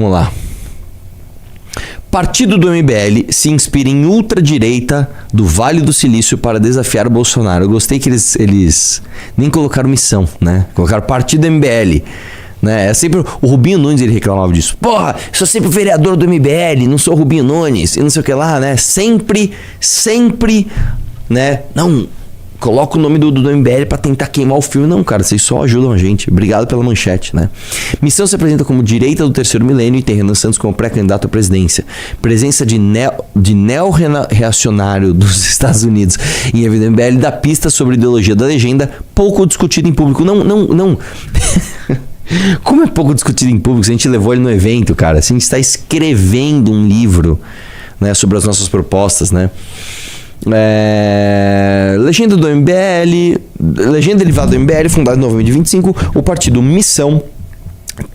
Vamos lá. Partido do MBL se inspira em ultradireita do Vale do Silício para desafiar o Bolsonaro. Eu gostei que eles nem colocaram missão, né? Colocaram Partido do MBL. Né? É sempre o Rubinho Nunes, ele reclamava disso. Porra, sou sempre o vereador do MBL, não sou o Rubinho Nunes e não sei o que lá, né? Sempre, né? Não, coloca o nome do MBL pra tentar queimar o filme. Não, cara, vocês só ajudam a gente. Obrigado pela manchete, né? Missão se apresenta como direita do terceiro milênio e tem Renan Santos como pré-candidato à presidência. Presença de neo-reacionário dos Estados Unidos em evento do MBL dá pista sobre a ideologia da legenda, pouco discutida em público. Não. Como é pouco discutido em público? Se a gente levou ele no evento, cara. Se a gente está escrevendo um livro, né, sobre as nossas propostas, né? Legenda do MBL, legenda derivada do MBL, fundada em novembro de 25, o partido Missão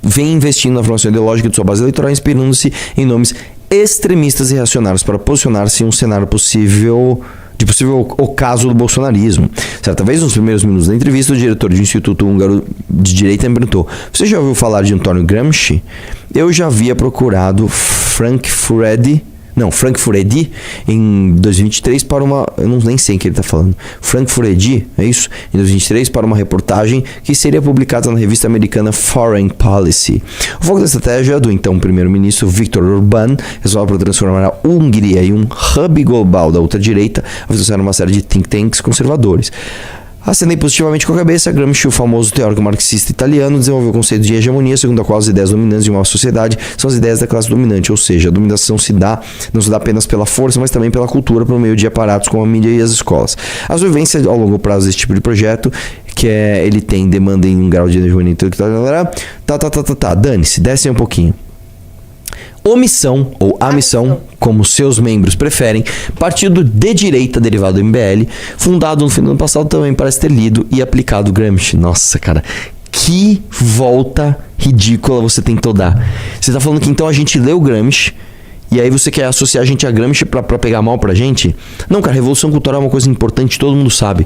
vem investindo na formação ideológica de sua base eleitoral, inspirando-se em nomes extremistas e reacionários para posicionar-se em um cenário possível ocaso do bolsonarismo. Certa vez, nos primeiros minutos da entrevista, o diretor do Instituto Húngaro de Direita me perguntou: você já ouviu falar de Antônio Gramsci? Eu já havia procurado Frank Furedi em 2023 para uma... Eu nem sei o que ele está falando. Frank Furedi, é isso? Em 2023 para uma reportagem que seria publicada na revista americana Foreign Policy. O foco da estratégia do então primeiro-ministro Viktor Orbán responsável por transformar a Hungria em um hub global da ultradireita, associar uma série de think tanks conservadores. Acenei positivamente com a cabeça. Gramsci, o famoso teórico marxista italiano, desenvolveu o conceito de hegemonia, segundo a qual as ideias dominantes de uma sociedade são as ideias da classe dominante, ou seja, a dominação não se dá apenas pela força, mas também pela cultura, por meio de aparatos como a mídia e as escolas. As vivências ao longo prazo desse tipo de projeto, que ele tem demanda em um grau de hegemonia intelectual, dane-se, desce um pouquinho. Omissão, ou a missão, como seus membros preferem, partido de direita derivado do MBL, fundado no fim do ano passado, também parece ter lido e aplicado Gramsci. Nossa, cara, que volta ridícula você tentou dar. Você tá falando que então a gente leu Gramsci, e aí você quer associar a gente a Gramsci pra pegar mal pra gente? Não, cara, Revolução Cultural é uma coisa importante, todo mundo sabe.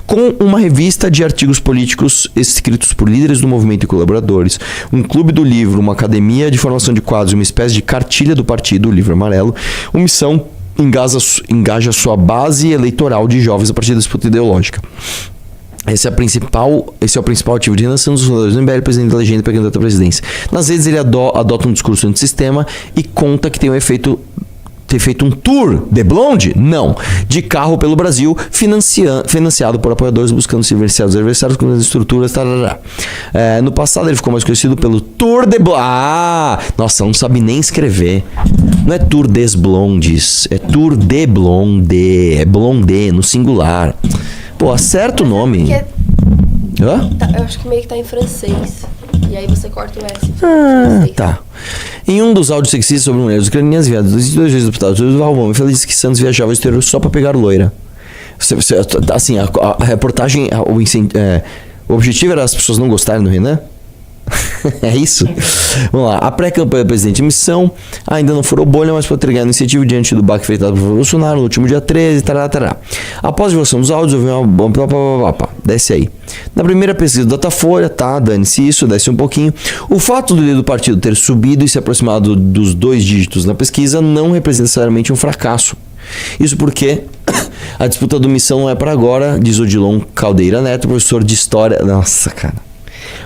Com uma revista de artigos políticos escritos por líderes do movimento e colaboradores, um clube do livro, uma academia de formação de quadros, uma espécie de cartilha do partido, o Livro Amarelo, o Missão engaja sua base eleitoral de jovens a partir da disputa ideológica. Esse é o principal ativo de Renan Santos, dos fundadores do MBL, presidente da legenda e pré-candidato à presidência. Nas redes ele adota um discurso antissistema e conta que tem ter feito um tour de blonde? Não. De carro pelo Brasil, financiado por apoiadores buscando se beneficiar dos adversários com as estruturas. No passado ele ficou mais conhecido pelo Tour de Blonde. Nossa, não sabe nem escrever. Não é Tour des Blondes, é Tour de Blonde. É blonde, no singular. Pô, acerta o nome. Hã? Eu acho que meio que tá em francês. E aí você corta o S. Tá. Em um dos áudios sexistas sobre mulheres ucranianas enviados 2 vezes do hospital de Valmont, ele disse que Santos viajava ao exterior só pra pegar loira. Assim, a reportagem, o objetivo era as pessoas não gostarem do Renan? É isso? Vamos lá. A pré-campanha do presidente de Missão ainda não furou bolha, mas pode entregar a iniciativa diante do baque feito pelo Bolsonaro no último dia 13. Após a divulgação dos áudios, houve uma... Desce aí. Na primeira pesquisa do Datafolha, dane-se isso, desce um pouquinho. O fato do líder do partido ter subido e se aproximado dos 2 dígitos na pesquisa não representa necessariamente um fracasso. Isso porque a disputa do Missão não é para agora, diz Odilon Caldeira Neto, professor de História... Nossa, cara.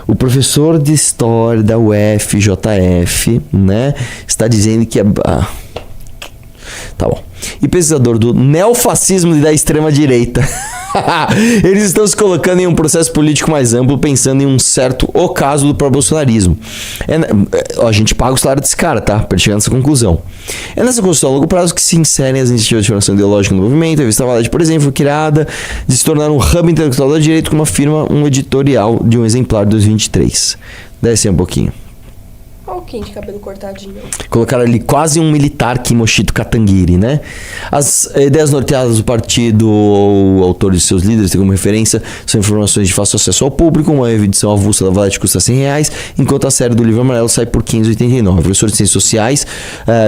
O professor de História da UFJF, né, está dizendo que tá bom. E pesquisador do neofascismo e da extrema-direita. Eles estão se colocando em um processo político mais amplo, pensando em um certo ocaso do pró-bolsonarismo. A gente paga o salário desse cara, tá? Para chegar nessa conclusão. É nessa construção a longo prazo que se inserem as iniciativas de formação ideológica no movimento. A revista Valete, por exemplo, foi criada de se tornar um hub intelectual da direita com uma firma, um editorial de um exemplar de 2023. Desce um pouquinho. Olha o Kim de cabelo cortadinho. Colocaram ali quase um militar Kimoshito Katangiri, né? As ideias norteadas do partido ou autores de seus líderes têm como referência são informações de fácil acesso ao público. Uma edição avulsa da Valete custa R$100, enquanto a série do Livro Amarelo sai por R$15,89. O professor de Ciências Sociais,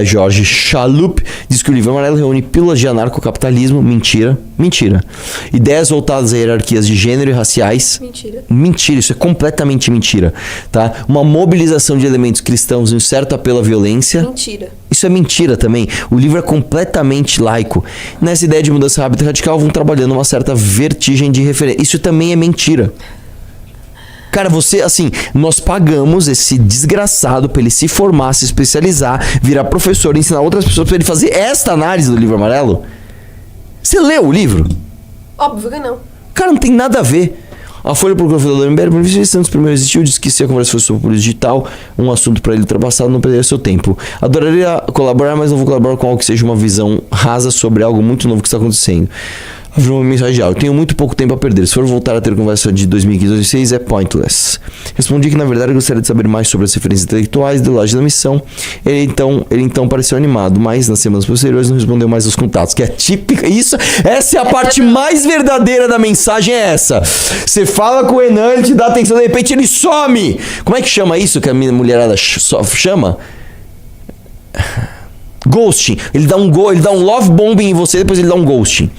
Jorge Chalup, diz que o Livro Amarelo reúne pílulas de anarcocapitalismo. Mentira. Ideias voltadas a hierarquias de gênero e raciais. Mentira, isso é completamente mentira, tá? Uma mobilização de elementos cristãos cristãos e um certo apelo à violência. Mentira. Isso é mentira também. O livro é completamente laico. Nessa ideia de mudança rápida e radical, vão trabalhando uma certa vertigem de referência. Isso também é mentira. Cara, você, assim, nós pagamos esse desgraçado pra ele se formar, se especializar, virar professor, ensinar outras pessoas pra ele fazer esta análise do livro amarelo. Você leu o livro? Óbvio que não. Cara, não tem nada a ver. A Folha procurou o fundador MBL, por isso Santos primeiro existiu, disse que se a conversa fosse sobre política digital, um assunto para ele ultrapassado, não perderia seu tempo. Adoraria colaborar, mas não vou colaborar com algo que seja uma visão rasa sobre algo muito novo que está acontecendo. Havia uma mensagem de áudio. Tenho muito pouco tempo a perder. Se for voltar a ter conversa de 2015 2016, é pointless. Respondi que, na verdade, gostaria de saber mais sobre as referências intelectuais, ideologia da missão. Ele então pareceu animado, mas nas semanas posteriores não respondeu mais aos contatos, que é típica. Essa é a parte mais verdadeira da mensagem, é essa. Você fala com o Renan, ele te dá atenção, de repente ele some. Como é que chama isso que a minha mulherada chama? Ghosting. Ele dá um love bombing em você, depois ele dá um ghosting.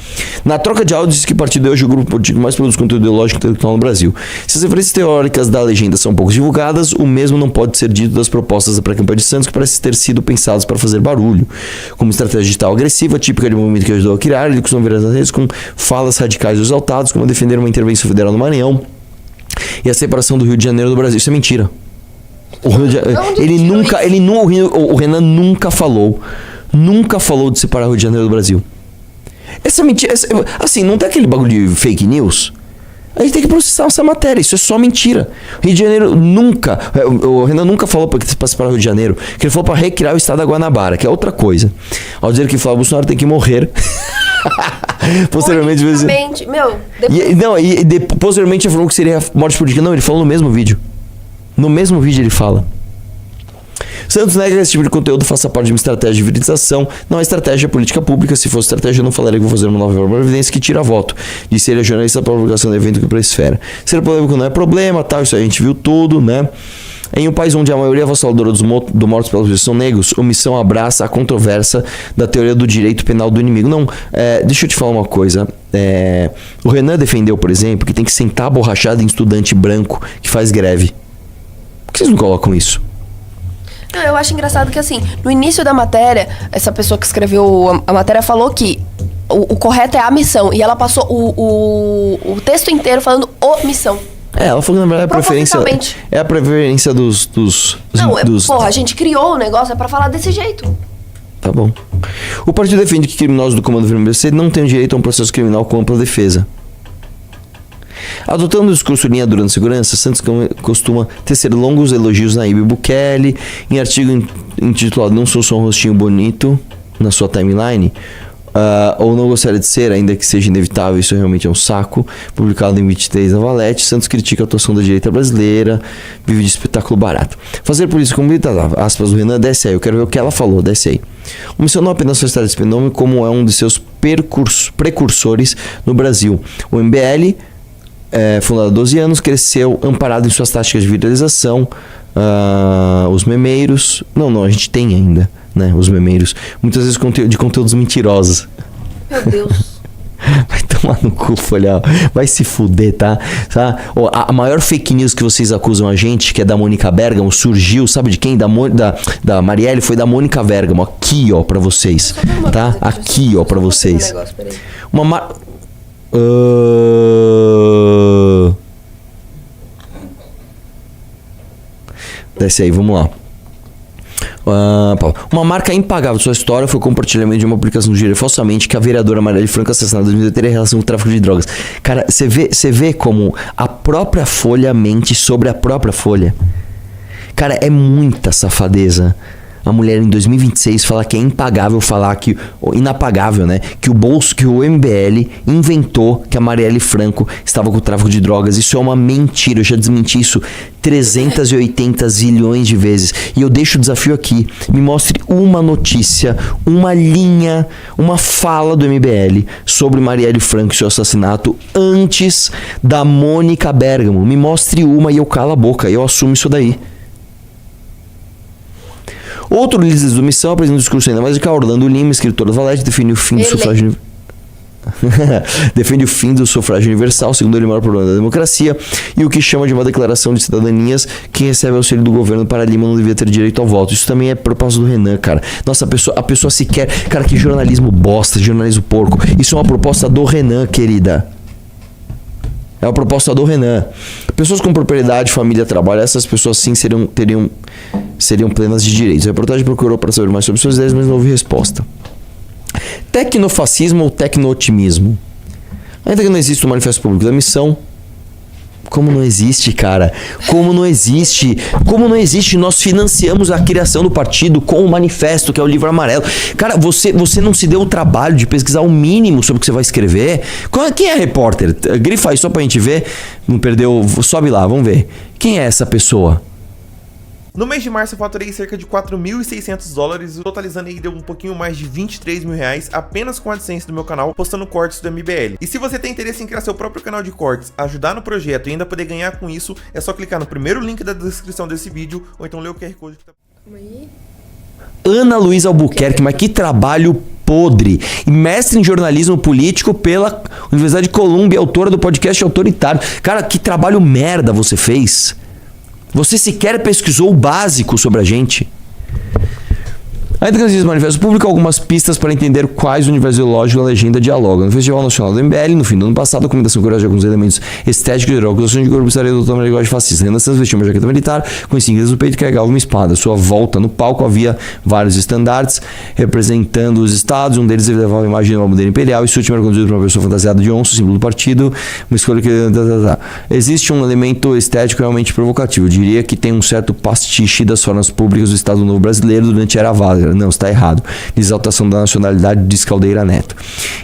Na troca de áudio, disse que o partido é hoje o grupo político mais produz conteúdo ideológico e intelectual no Brasil. Se as referências teóricas da legenda são pouco divulgadas, o mesmo não pode ser dito das propostas da pré-campanha de Santos, que parecem ter sido pensadas para fazer barulho. Como estratégia digital agressiva, típica de movimento que ajudou a criar, ele costuma vir às redes com falas radicais exaltadas, como defender uma intervenção federal no Maranhão e a separação do Rio de Janeiro do Brasil. Isso é mentira. O Renan nunca falou de separar o Rio de Janeiro do Brasil. Essa mentira, assim, não tem aquele bagulho de fake news? A gente tem que processar essa matéria, isso é só mentira. O Rio de Janeiro nunca, o Renan nunca falou para separar o Rio de Janeiro, que ele falou para recriar o estado da Guanabara, que é outra coisa. Ao dizer que Flávio Bolsonaro tem que morrer. Posteriormente, posteriormente ele falou que seria morte política. Não, ele falou no mesmo vídeo. No mesmo vídeo ele fala. Santos nega que esse tipo de conteúdo faça parte de uma estratégia de virilização. Não é estratégia política pública. Se fosse estratégia, eu não falaria que vou fazer uma nova evidência que tira voto. Disse ele a jornalista para a publicação do evento que para a esfera. Ser polêmico não é problema, tal. Isso a gente viu tudo, né? Em um país onde a maioria avassaladora dos mortos pela justiça são negros, omissão abraça a controvérsia da teoria do direito penal do inimigo. Não, deixa eu te falar uma coisa. O Renan defendeu, por exemplo, que tem que sentar a borrachada em estudante branco que faz greve. Por que vocês não colocam isso? Não, eu acho engraçado que, assim, no início da matéria, essa pessoa que escreveu a matéria falou que o correto é a missão. E ela passou o texto inteiro falando omissão. Ela falou que na verdade é a preferência dos... Porra, a gente criou o negócio, é pra falar desse jeito. Tá bom. O partido defende que criminosos do comando do FMBC não têm direito a um processo criminal com ampla defesa. Adotando o discurso linha durante a segurança, Santos costuma tecer longos elogios na Ibe Bukele. Em artigo intitulado Não Sou Só um Rostinho Bonito, na sua timeline, ou Não Gostaria de Ser, ainda que seja inevitável, isso realmente é um saco, publicado em 23 na Valete. Santos critica a atuação da direita brasileira, vive de espetáculo barato. Fazer polícia como militar, aspas do Renan, desce aí, eu quero ver o que ela falou, desce aí. O Missão não apenas faz esse fenômeno, como é um de seus precursores no Brasil. O MBL, fundado há 12 anos, cresceu amparado em suas táticas de viralização. Os memeiros, não, a gente tem ainda, né, os memeiros, muitas vezes de conteúdos mentirosos. Meu Deus. Vai tomar no cu, Folhal. Vai se fuder, tá? A maior fake news que vocês acusam a gente, que é da Mônica Bergamo, surgiu, sabe de quem? Da Marielle, foi da Mônica Bergamo. Aqui, ó, pra vocês, tá? Aqui, ó, pra vocês. Desce aí, vamos lá. Uma marca impagável de sua história foi o compartilhamento de uma publicação do Giro falsamente que a vereadora Marielle Franco, assassinada em 2018, teria relação com o tráfico de drogas. Cara, você vê como a própria Folha mente sobre a própria Folha. Cara, é muita safadeza. A mulher em 2026 fala que é impagável, falar que, inapagável, né? Que o MBL inventou que a Marielle Franco estava com o tráfico de drogas. Isso é uma mentira, eu já desmenti isso 380 zilhões de vezes. E eu deixo o desafio aqui, me mostre uma notícia, uma linha, uma fala do MBL sobre Marielle Franco e seu assassinato antes da Mônica Bergamo. Me mostre uma e eu calo a boca, eu assumo isso daí. Outro líder do Missão apresenta um discurso ainda mais radical. Orlando Lima, escritor da Valete, definiu o fim do sufrágio. Defende o fim do sufrágio universal, segundo ele, o maior problema da democracia, e o que chama de uma declaração de cidadanias. Quem recebe auxílio do governo para Lima não devia ter direito ao voto. Isso também é proposta do Renan, cara. Nossa, a pessoa sequer... Cara, que jornalismo bosta, jornalismo porco. Isso é uma proposta do Renan, querida. É uma proposta do Renan. Pessoas com propriedade, família, trabalho, essas pessoas sim seriam plenas de direitos. A reportagem procurou para saber mais sobre suas ideias, mas não houve resposta. Tecnofascismo ou tecno-otimismo? Ainda que não exista o Manifesto Público da Missão. Como não existe, cara? Como não existe? Como não existe? Nós financiamos a criação do partido com o manifesto, que é o livro amarelo. Cara, você não se deu o trabalho de pesquisar o mínimo sobre o que você vai escrever? Quem é repórter? Grifa aí só pra gente ver. Não perdeu? Sobe lá, vamos ver. Quem é essa pessoa? No mês de março eu faturei cerca de $4.600, totalizando aí deu um pouquinho mais de R$23 mil apenas com a AdSense do meu canal, postando cortes do MBL. E se você tem interesse em criar seu próprio canal de cortes, ajudar no projeto e ainda poder ganhar com isso, é só clicar no primeiro link da descrição desse vídeo ou então ler o QR Code que tá... Ana Luísa Albuquerque, mas que trabalho podre. E mestre em jornalismo político pela Universidade de Colômbia, autora do podcast Autoritário. Cara, que trabalho merda você fez. Você sequer pesquisou o básico sobre a gente. Ainda que existe manifesto público, algumas pistas para entender quais universos ideológicos a legenda dialoga. No Festival Nacional do MBL, no fim do ano passado, a combinação curiosa de alguns elementos estéticos e acusação de corpo estaria adotando uma linguagem fascista. Renan Santos vestiu uma jaqueta militar, com insígnias no peito e carregava uma espada. Sua volta no palco havia vários estandartes representando os estados. Um deles levava a imagem de uma bandeira imperial e sua última era conduzido por uma pessoa fantasiada de onça, símbolo do partido. Uma escolha que... Existe um elemento estético realmente provocativo. Eu diria que tem um certo pastiche das formas públicas do Estado Novo Brasileiro durante a Era Vargas. Não, está errado. Exaltação da nacionalidade, diz Caldeira Neto.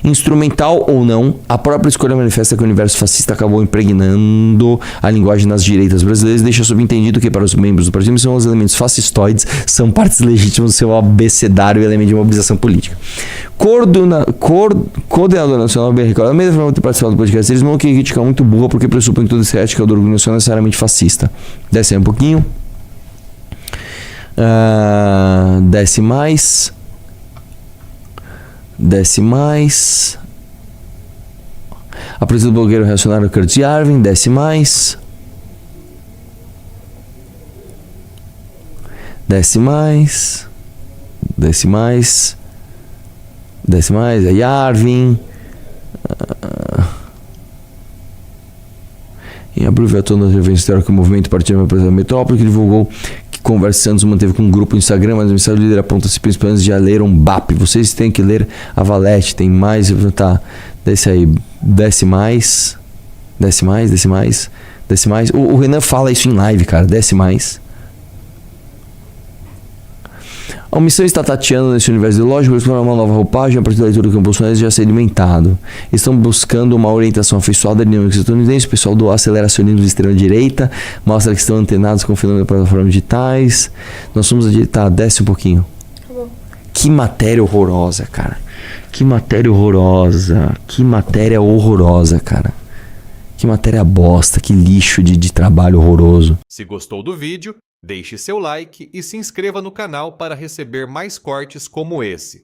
Instrumental ou não, a própria escolha manifesta que o universo fascista acabou impregnando a linguagem nas direitas brasileiras e deixa subentendido que para os membros do partido são os elementos fascistoides, são partes legítimas do seu abecedário e elemento de mobilização política. Coordenador nacional bem recordado, mesmo forma de participar do podcast, eles vão criticar muito burra porque pressupõe que toda essa ética do orgulho nacional é necessariamente fascista. Desce aí um pouquinho. Desce mais. A presença do blogueiro reacionário Curtis Yarvin. Desce mais. É Yarvin. Em abril, veio à tona da intervenção histórica que o movimento partido da Metrópole, que divulgou que Conversa Santos manteve com um grupo no Instagram, mas a mensagem do líder aponta-se principalmente já leram BAP. Vocês têm que ler a Valete, tem mais. Tá, desce aí, desce mais. O Renan fala isso em live, cara, desce mais. A omissão está tateando nesse universo ideológico para explorar uma nova roupagem a partir da leitura que o Bolsonaro já sedimentado. Estão buscando uma orientação afeiçoada da dinâmica estadunidense. O pessoal do aceleracionismo de extrema-direita mostra que estão antenados com o fenômeno das plataformas digitais. Nós somos a direita. Tá, desce um pouquinho. Que matéria horrorosa, cara. Que matéria horrorosa, cara. Que matéria bosta, que lixo de trabalho horroroso. Se gostou do vídeo, deixe seu like e se inscreva no canal para receber mais cortes como esse.